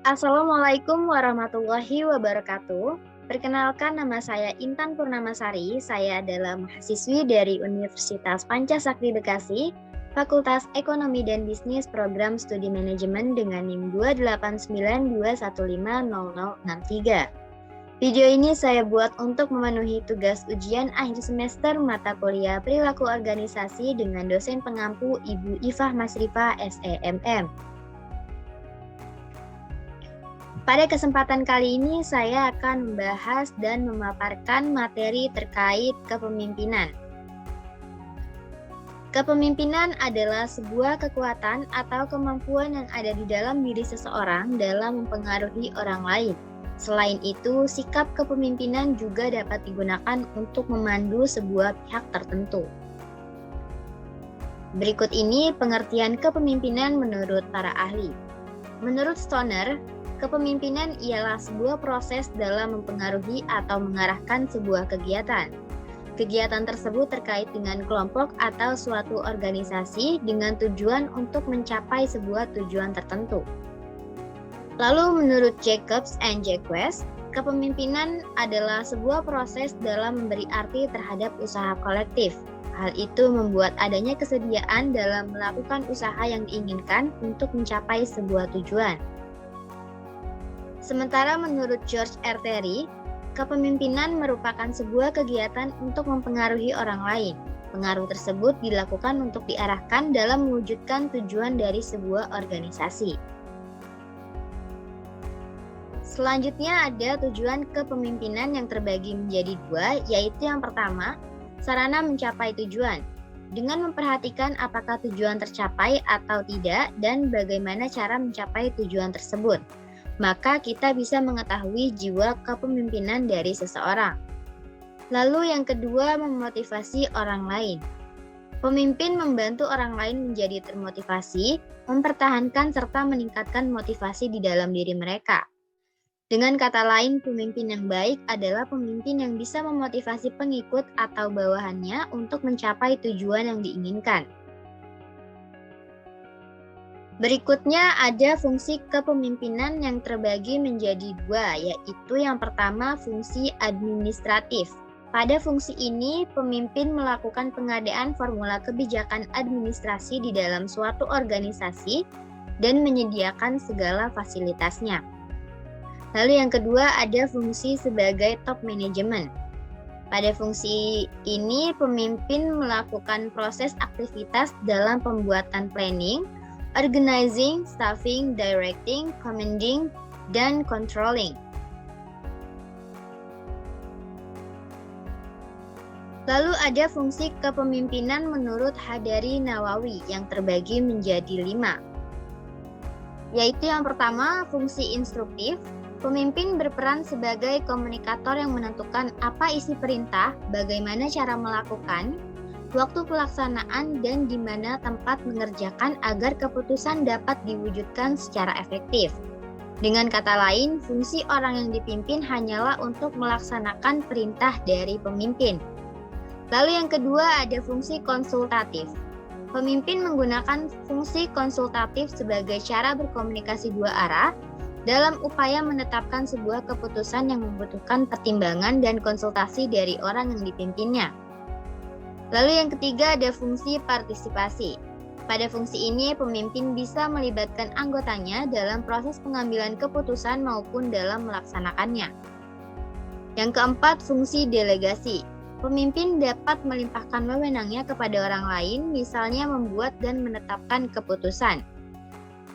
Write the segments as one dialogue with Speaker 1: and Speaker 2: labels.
Speaker 1: Assalamualaikum warahmatullahi wabarakatuh. Perkenalkan, nama saya Intan Purnamasari. Saya adalah mahasiswi dari Universitas Pancasakti Bekasi, Fakultas Ekonomi dan Bisnis Program Studi Manajemen dengan NIM 28921500063. Video ini saya buat untuk memenuhi tugas ujian akhir semester mata kuliah Perilaku Organisasi dengan dosen pengampu Ibu Ifah Masrifah SEMM. Pada kesempatan kali ini saya akan membahas dan memaparkan materi terkait kepemimpinan. Kepemimpinan adalah sebuah kekuatan atau kemampuan yang ada di dalam diri seseorang dalam mempengaruhi orang lain. Selain itu, sikap kepemimpinan juga dapat digunakan untuk memandu sebuah pihak tertentu. Berikut ini pengertian kepemimpinan menurut para ahli. Menurut Stoner, kepemimpinan ialah sebuah proses dalam mempengaruhi atau mengarahkan sebuah kegiatan. Kegiatan tersebut terkait dengan kelompok atau suatu organisasi dengan tujuan untuk mencapai sebuah tujuan tertentu. Lalu menurut Jacobs and Jacques, kepemimpinan adalah sebuah proses dalam memberi arti terhadap usaha kolektif. Hal itu membuat adanya kesediaan dalam melakukan usaha yang diinginkan untuk mencapai sebuah tujuan. Sementara menurut George R. Terry, kepemimpinan merupakan sebuah kegiatan untuk mempengaruhi orang lain. Pengaruh tersebut dilakukan untuk diarahkan dalam mewujudkan tujuan dari sebuah organisasi. Selanjutnya ada tujuan kepemimpinan yang terbagi menjadi dua, yaitu yang pertama, sarana mencapai tujuan. Dengan memperhatikan apakah tujuan tercapai atau tidak dan bagaimana cara mencapai tujuan tersebut, maka kita bisa mengetahui jiwa kepemimpinan dari seseorang. Lalu yang kedua, memotivasi orang lain. Pemimpin membantu orang lain menjadi termotivasi, mempertahankan serta meningkatkan motivasi di dalam diri mereka. Dengan kata lain, pemimpin yang baik adalah pemimpin yang bisa memotivasi pengikut atau bawahannya untuk mencapai tujuan yang diinginkan. Berikutnya ada fungsi kepemimpinan yang terbagi menjadi dua, yaitu yang pertama fungsi administratif. Pada fungsi ini, pemimpin melakukan pengadaan formula kebijakan administrasi di dalam suatu organisasi dan menyediakan segala fasilitasnya. Lalu yang kedua ada fungsi sebagai top management. Pada fungsi ini, pemimpin melakukan proses aktivitas dalam pembuatan planning, organizing, staffing, directing, commanding, dan controlling. Lalu ada fungsi kepemimpinan menurut Hadari Nawawi yang terbagi menjadi 5. Yaitu yang pertama, fungsi instruktif. Pemimpin berperan sebagai komunikator yang menentukan apa isi perintah, bagaimana cara melakukan, waktu pelaksanaan, dan di mana tempat mengerjakan agar keputusan dapat diwujudkan secara efektif. Dengan kata lain, fungsi orang yang dipimpin hanyalah untuk melaksanakan perintah dari pemimpin. Lalu yang kedua ada fungsi konsultatif. Pemimpin menggunakan fungsi konsultatif sebagai cara berkomunikasi dua arah dalam upaya menetapkan sebuah keputusan yang membutuhkan pertimbangan dan konsultasi dari orang yang dipimpinnya. Lalu yang ketiga ada fungsi partisipasi. Pada fungsi ini, pemimpin bisa melibatkan anggotanya dalam proses pengambilan keputusan maupun dalam melaksanakannya. Yang keempat, fungsi delegasi. Pemimpin dapat melimpahkan wewenangnya kepada orang lain, misalnya membuat dan menetapkan keputusan.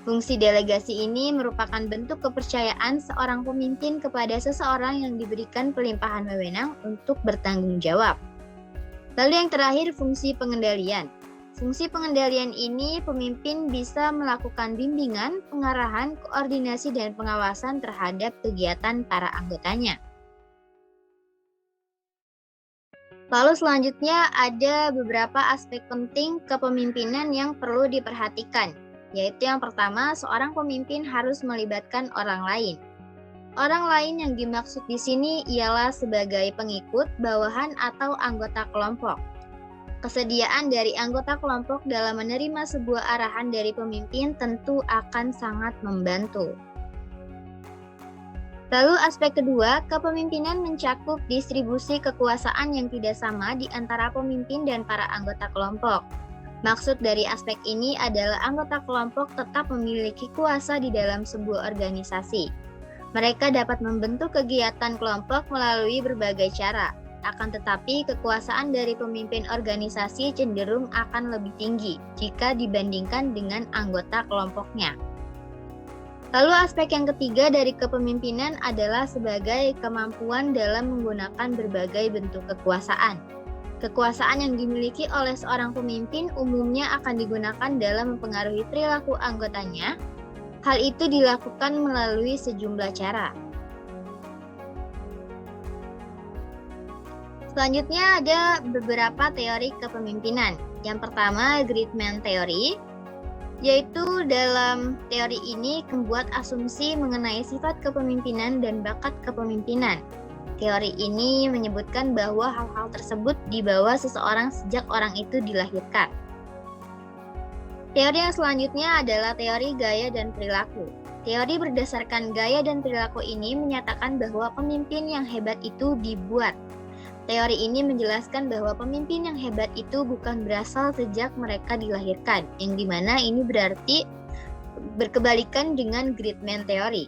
Speaker 1: Fungsi delegasi ini merupakan bentuk kepercayaan seorang pemimpin kepada seseorang yang diberikan pelimpahan wewenang untuk bertanggung jawab. Lalu yang terakhir, fungsi pengendalian. Fungsi pengendalian ini pemimpin bisa melakukan bimbingan, pengarahan, koordinasi, dan pengawasan terhadap kegiatan para anggotanya. Lalu selanjutnya ada beberapa aspek penting kepemimpinan yang perlu diperhatikan, yaitu yang pertama, seorang pemimpin harus melibatkan orang lain. Orang lain yang dimaksud di sini ialah sebagai pengikut, bawahan, atau anggota kelompok. Kesediaan dari anggota kelompok dalam menerima sebuah arahan dari pemimpin tentu akan sangat membantu. Lalu aspek kedua, kepemimpinan mencakup distribusi kekuasaan yang tidak sama di antara pemimpin dan para anggota kelompok. Maksud dari aspek ini adalah anggota kelompok tetap memiliki kuasa di dalam sebuah organisasi. Mereka dapat membentuk kegiatan kelompok melalui berbagai cara. Akan tetapi, kekuasaan dari pemimpin organisasi cenderung akan lebih tinggi jika dibandingkan dengan anggota kelompoknya. Lalu aspek yang ketiga dari kepemimpinan adalah sebagai kemampuan dalam menggunakan berbagai bentuk kekuasaan. Kekuasaan yang dimiliki oleh seorang pemimpin umumnya akan digunakan dalam mempengaruhi perilaku anggotanya. Hal itu dilakukan melalui sejumlah cara. Selanjutnya ada beberapa teori kepemimpinan. Yang pertama, Great Man Theory, yaitu dalam teori ini membuat asumsi mengenai sifat kepemimpinan dan bakat kepemimpinan. Teori ini menyebutkan bahwa hal-hal tersebut dibawa seseorang sejak orang itu dilahirkan. Teori yang selanjutnya adalah teori gaya dan perilaku. Teori berdasarkan gaya dan perilaku ini menyatakan bahwa pemimpin yang hebat itu dibuat. Teori ini menjelaskan bahwa pemimpin yang hebat itu bukan berasal sejak mereka dilahirkan, yang dimana ini berarti berkebalikan dengan Great Man Theory.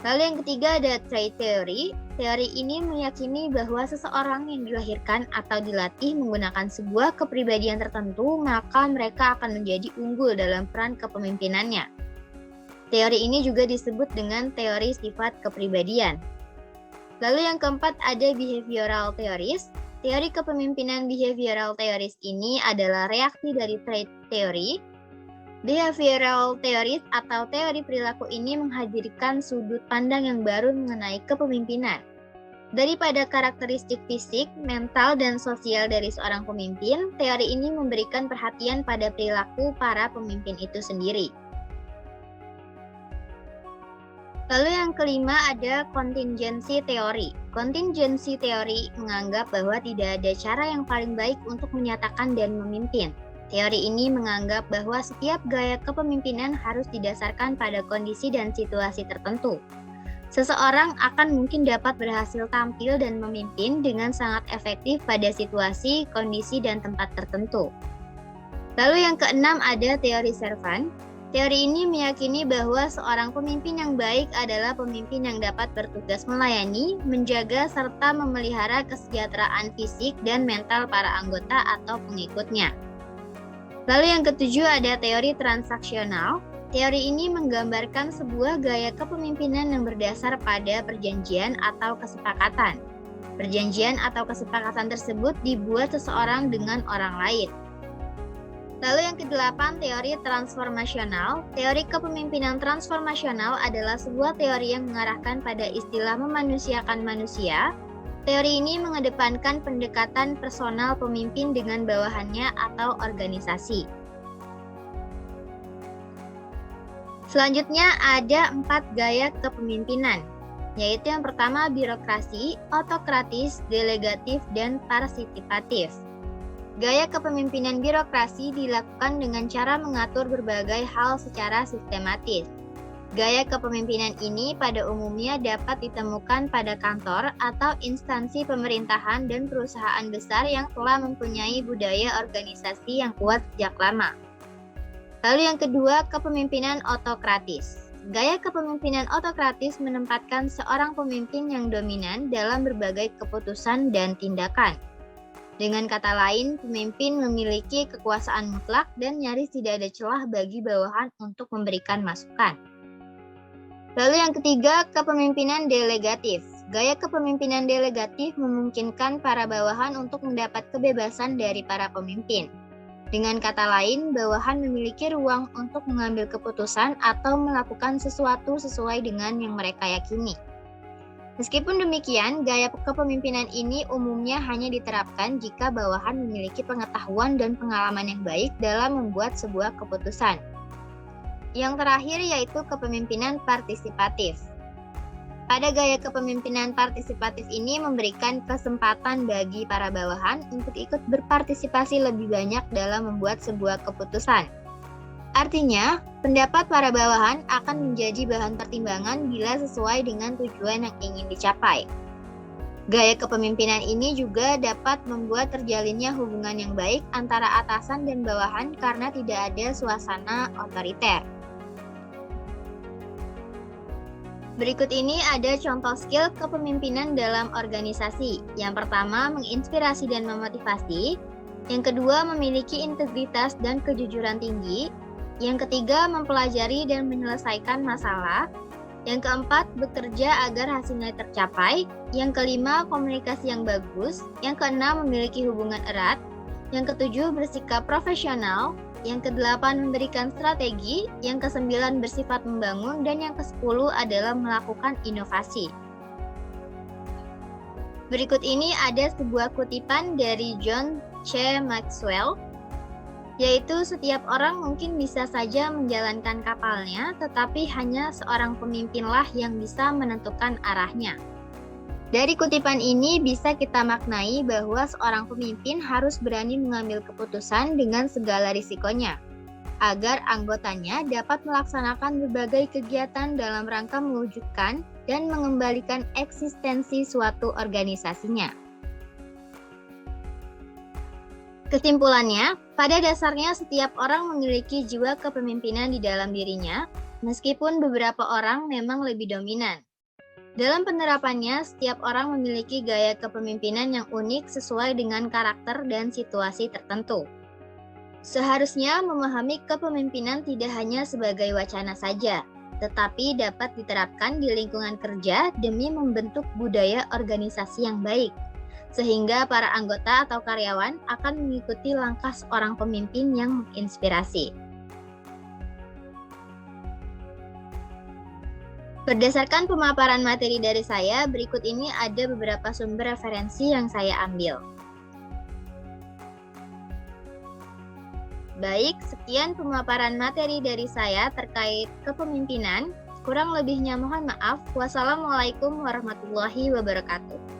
Speaker 1: Lalu yang ketiga ada Trait Theory. Teori ini meyakini bahwa seseorang yang dilahirkan atau dilatih menggunakan sebuah kepribadian tertentu, maka mereka akan menjadi unggul dalam peran kepemimpinannya. Teori ini juga disebut dengan teori sifat kepribadian. Lalu yang keempat ada Behavioral Theories. Teori kepemimpinan Behavioral Theories ini adalah reaksi dari Trait Theory. Behavioral Theories atau teori perilaku ini menghadirkan sudut pandang yang baru mengenai kepemimpinan. Daripada karakteristik fisik, mental, dan sosial dari seorang pemimpin, teori ini memberikan perhatian pada perilaku para pemimpin itu sendiri. Lalu yang kelima ada contingency theory. Contingency theory menganggap bahwa tidak ada cara yang paling baik untuk menyatakan dan memimpin. Teori ini menganggap bahwa setiap gaya kepemimpinan harus didasarkan pada kondisi dan situasi tertentu. Seseorang akan mungkin dapat berhasil tampil dan memimpin dengan sangat efektif pada situasi, kondisi, dan tempat tertentu. Lalu yang keenam ada teori Servant. Teori ini meyakini bahwa seorang pemimpin yang baik adalah pemimpin yang dapat bertugas melayani, menjaga, serta memelihara kesejahteraan fisik dan mental para anggota atau pengikutnya. Lalu yang ketujuh ada teori transaksional. Teori ini menggambarkan sebuah gaya kepemimpinan yang berdasar pada perjanjian atau kesepakatan. Perjanjian atau kesepakatan tersebut dibuat seseorang dengan orang lain. Lalu yang kedelapan, teori transformasional. Teori kepemimpinan transformasional adalah sebuah teori yang mengarahkan pada istilah memanusiakan manusia. Teori ini mengedepankan pendekatan personal pemimpin dengan bawahannya atau organisasi. Selanjutnya ada 4 gaya kepemimpinan, yaitu yang pertama birokrasi, otokratis, delegatif, dan partisipatif. Gaya kepemimpinan birokrasi dilakukan dengan cara mengatur berbagai hal secara sistematis. Gaya kepemimpinan ini pada umumnya dapat ditemukan pada kantor atau instansi pemerintahan dan perusahaan besar yang telah mempunyai budaya organisasi yang kuat sejak lama. Lalu yang kedua, kepemimpinan otokratis. Gaya kepemimpinan otokratis menempatkan seorang pemimpin yang dominan dalam berbagai keputusan dan tindakan. Dengan kata lain, pemimpin memiliki kekuasaan mutlak dan nyaris tidak ada celah bagi bawahan untuk memberikan masukan. Lalu yang ketiga, kepemimpinan delegatif. Gaya kepemimpinan delegatif memungkinkan para bawahan untuk mendapat kebebasan dari para pemimpin. Dengan kata lain, bawahan memiliki ruang untuk mengambil keputusan atau melakukan sesuatu sesuai dengan yang mereka yakini. Meskipun demikian, gaya kepemimpinan ini umumnya hanya diterapkan jika bawahan memiliki pengetahuan dan pengalaman yang baik dalam membuat sebuah keputusan. Yang terakhir yaitu kepemimpinan partisipatif. Pada gaya kepemimpinan partisipatif ini memberikan kesempatan bagi para bawahan untuk ikut berpartisipasi lebih banyak dalam membuat sebuah keputusan. Artinya, pendapat para bawahan akan menjadi bahan pertimbangan bila sesuai dengan tujuan yang ingin dicapai. Gaya kepemimpinan ini juga dapat membuat terjalinnya hubungan yang baik antara atasan dan bawahan karena tidak ada suasana otoriter. Berikut ini ada contoh skill kepemimpinan dalam organisasi. Yang pertama, menginspirasi dan memotivasi. Yang kedua, memiliki integritas dan kejujuran tinggi. Yang ketiga, mempelajari dan menyelesaikan masalah. Yang keempat, bekerja agar hasilnya tercapai. Yang kelima, komunikasi yang bagus. Yang keenam, memiliki hubungan erat. Yang ketujuh, bersikap profesional. Yang kedelapan, memberikan strategi. Yang kesembilan, bersifat membangun. Dan yang kesepuluh adalah melakukan inovasi. Berikut ini ada sebuah kutipan dari John C. Maxwell, yaitu setiap orang mungkin bisa saja menjalankan kapalnya, tetapi hanya seorang pemimpinlah yang bisa menentukan arahnya. Dari kutipan ini bisa kita maknai bahwa seorang pemimpin harus berani mengambil keputusan dengan segala risikonya, agar anggotanya dapat melaksanakan berbagai kegiatan dalam rangka mewujudkan dan mengembalikan eksistensi suatu organisasinya. Kesimpulannya, pada dasarnya setiap orang memiliki jiwa kepemimpinan di dalam dirinya, meskipun beberapa orang memang lebih dominan. Dalam penerapannya, setiap orang memiliki gaya kepemimpinan yang unik sesuai dengan karakter dan situasi tertentu. Seharusnya memahami kepemimpinan tidak hanya sebagai wacana saja, tetapi dapat diterapkan di lingkungan kerja demi membentuk budaya organisasi yang baik, sehingga para anggota atau karyawan akan mengikuti langkah seorang pemimpin yang menginspirasi. Berdasarkan pemaparan materi dari saya, berikut ini ada beberapa sumber referensi yang saya ambil. Baik, sekian pemaparan materi dari saya terkait kepemimpinan. Kurang lebihnya mohon maaf. Wassalamualaikum warahmatullahi wabarakatuh.